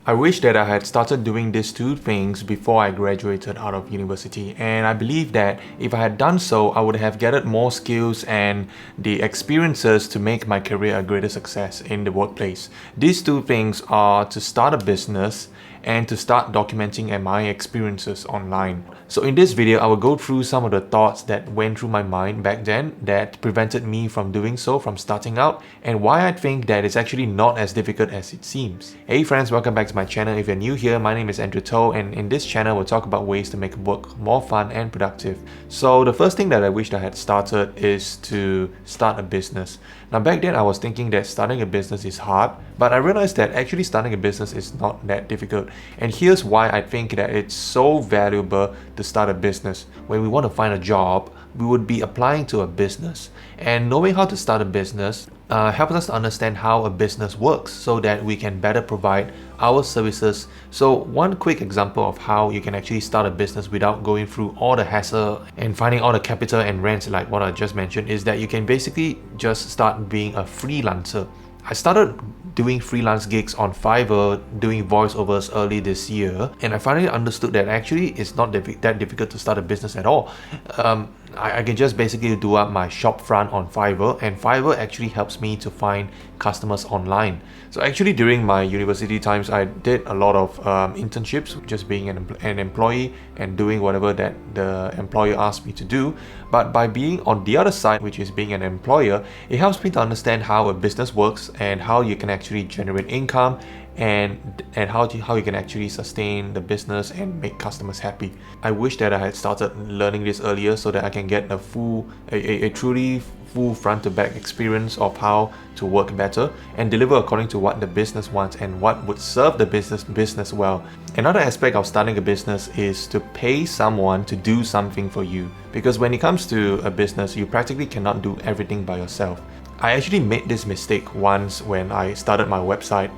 I wish that I had started doing these two things before I graduated out of university, and I believe that if I had done so, I would have gathered more skills and the experiences to make my career a greater success in the workplace. These two things are to start a business and to start documenting my experiences online. So in this video, I will go through some of the thoughts that went through my mind back then that prevented me from doing so, from starting out, and why I think that it's actually not as difficult as it seems. Hey friends, welcome back to my channel. If you're new here, my name is Andrew Toh, and in this channel we'll talk about ways to make work more fun and productive. So the first thing that I wished I had started is to start a business. Now back then I was thinking that starting a business is hard, but I realized that actually starting a business is not that difficult. And here's why I think that it's so valuable to start a business. When we want to find a job, we would be applying to a business. And knowing how to start a business helps us to understand how a business works so that we can better provide our services. So one quick example of how you can actually start a business without going through all the hassle and finding all the capital and rent like what I just mentioned is that you can basically just start being a freelancer. I started doing freelance gigs on Fiverr, doing voiceovers early this year, and I finally understood that actually it's not that difficult to start a business at all. I can just basically do up my shop front on Fiverr, and Fiverr actually helps me to find customers online. So actually during my university times, I did a lot of internships, just being an employee and doing whatever that the employer asked me to do. But by being on the other side, which is being an employer, it helps me to understand how a business works and how you can actually generate income and how you can actually sustain the business and make customers happy. I wish that I had started learning this earlier so that I can get a truly full front to back experience of how to work better and deliver according to what the business wants and what would serve the business well. Another aspect of starting a business is to pay someone to do something for you, because when it comes to a business, you practically cannot do everything by yourself. I actually made this mistake once when I started my website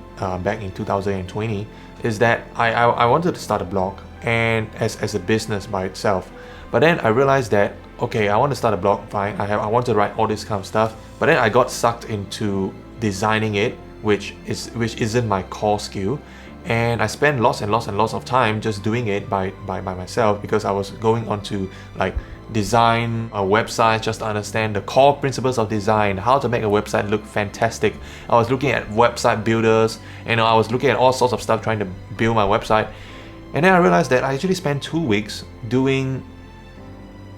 back in 2020, is that I wanted to start a blog and as a business by itself. But then I realized that, okay, I want to start a blog, fine, I want to write all this kind of stuff, but then I got sucked into designing it, which isn't my core skill. And I spent lots and lots of time just doing it by myself, because I was going on to like design a website just to understand the core principles of design, how to make a website look fantastic. I was looking at website builders, I was looking at all sorts of stuff trying to build my website. And then I realized that I actually spent 2 weeks doing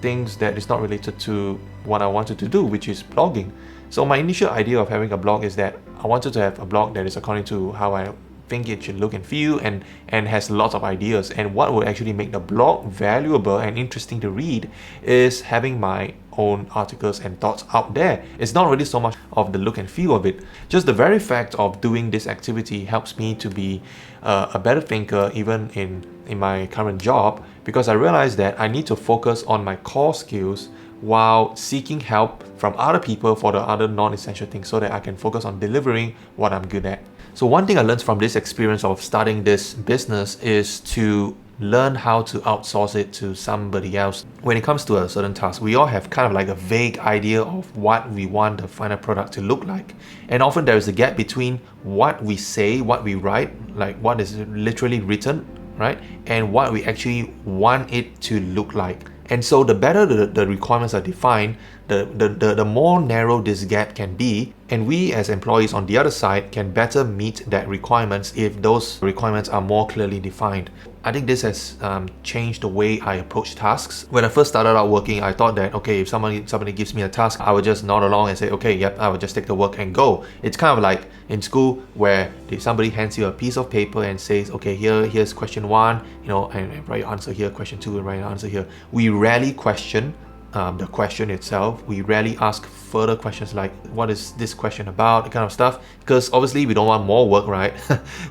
things that is not related to what I wanted to do, which is blogging. So my initial idea of having a blog is that I wanted to have a blog that is according to how I think it should look and feel and has lots of ideas. And what would actually make the blog valuable and interesting to read is having my own articles and thoughts out there. It's not really so much of the look and feel of it. Just the very fact of doing this activity helps me to be a better thinker even in my current job, because I realized that I need to focus on my core skills while seeking help from other people for the other non-essential things so that I can focus on delivering what I'm good at. So one thing I learned from this experience of starting this business is to learn how to outsource it to somebody else. When it comes to a certain task, we all have kind of like a vague idea of what we want the final product to look like. And often there is a gap between what we say, what we write, like what is literally written, right? And what we actually want it to look like. And so the better the requirements are defined, the more narrow this gap can be, and we as employees on the other side can better meet that requirements if those requirements are more clearly defined. I think this has changed the way I approach tasks. When I first started out working, I thought that, okay, if somebody gives me a task, I would just nod along and say, okay, yep, I would just take the work and go. It's kind of like in school where somebody hands you a piece of paper and says, okay, here's question 1, and write your answer here, question 2, and write your answer here. We rarely question the question itself. We rarely ask further questions like, what is this question about, that kind of stuff, because obviously we don't want more work, right?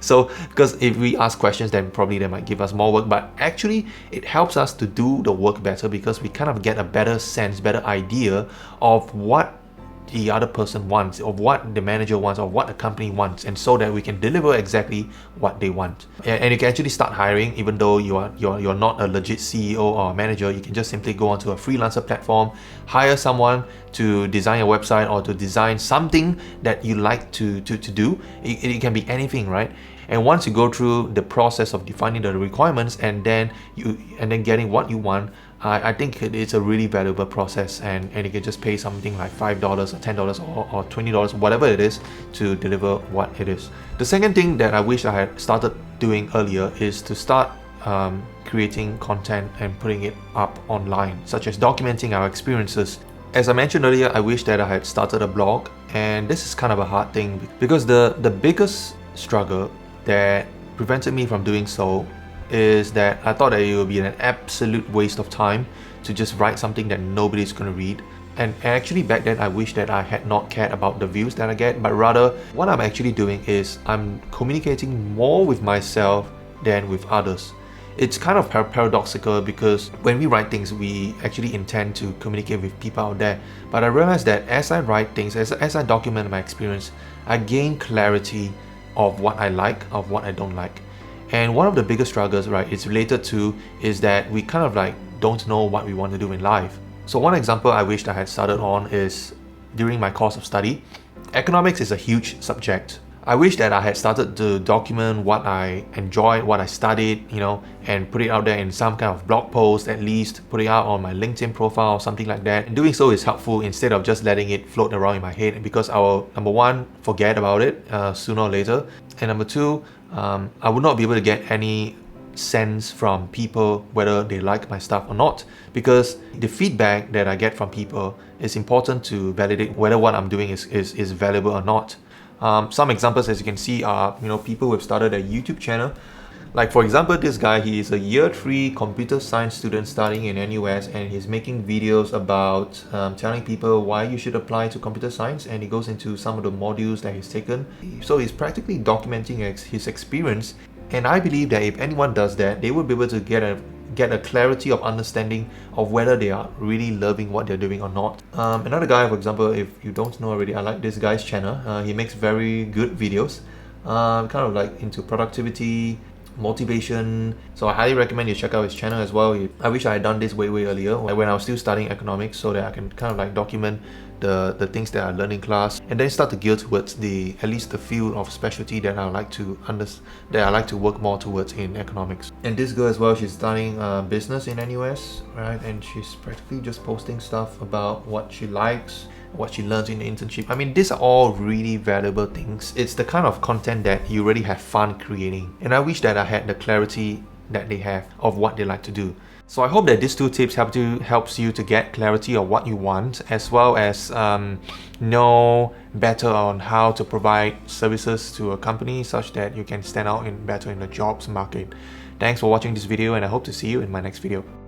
So because if we ask questions, then probably they might give us more work, but actually it helps us to do the work better, because we kind of get a better sense, better idea of what the other person wants, of what the manager wants, or what the company wants, and so that we can deliver exactly what they want. And you can actually start hiring even though you're not a legit CEO or manager. You can just simply go onto a freelancer platform, hire someone to design a website or to design something that you like to do. It can be anything, right? And once you go through the process of defining the requirements and then getting what you want, I think it's a really valuable process, and you can just pay something like $5 or $10 or $20, whatever it is, to deliver what it is. The second thing that I wish I had started doing earlier is to start creating content and putting it up online, such as documenting our experiences. As I mentioned earlier, I wish that I had started a blog, and this is kind of a hard thing because the biggest struggle that prevented me from doing so is that I thought that it would be an absolute waste of time to just write something that nobody's going to read. And actually back then I wish that I had not cared about the views that I get, but rather what I'm actually doing is I'm communicating more with myself than with others. It's kind of paradoxical because when we write things, we actually intend to communicate with people out there. But I realized that as I write things, as I document my experience, I gain clarity of what I like, of what I don't like. And one of the biggest struggles, right, it's related to is that we kind of like don't know what we want to do in life. So one example I wished I had started on is during my course of study. Economics is a huge subject. I wish that I had started to document what I enjoyed, what I studied, and put it out there in some kind of blog post, at least put it out on my LinkedIn profile or something like that. And doing so is helpful instead of just letting it float around in my head, because I will, number one, forget about it sooner or later. And number two, I would not be able to get any sense from people whether they like my stuff or not, because the feedback that I get from people is important to validate whether what I'm doing is valuable or not. Some examples, as you can see, are people who have started a YouTube channel. Like for example, this guy, he is a year 3 computer science student studying in NUS, and he's making videos about telling people why you should apply to computer science, and he goes into some of the modules that he's taken. So he's practically documenting his experience, and I believe that if anyone does that, they will be able to get a clarity of understanding of whether they are really loving what they're doing or not. Another guy, for example, if you don't know already, I like this guy's channel. He makes very good videos, kind of like into productivity, motivation. So I highly recommend you check out his channel as well. I wish I had done this way earlier, when I was still studying economics, so that I can kind of like document the things that I learned in class, and then start to gear towards at least the field of specialty that I like to work more towards in economics. And this girl as well, she's studying business in NUS, right? And she's practically just posting stuff about what she likes, what she learns in the internship. I mean, these are all really valuable things. It's the kind of content that you really have fun creating. And I wish that I had the clarity that they have of what they like to do. So I hope that these 2 tips helps you to get clarity of what you want, as well as know better on how to provide services to a company such that you can stand out better in the jobs market. Thanks for watching this video, and I hope to see you in my next video.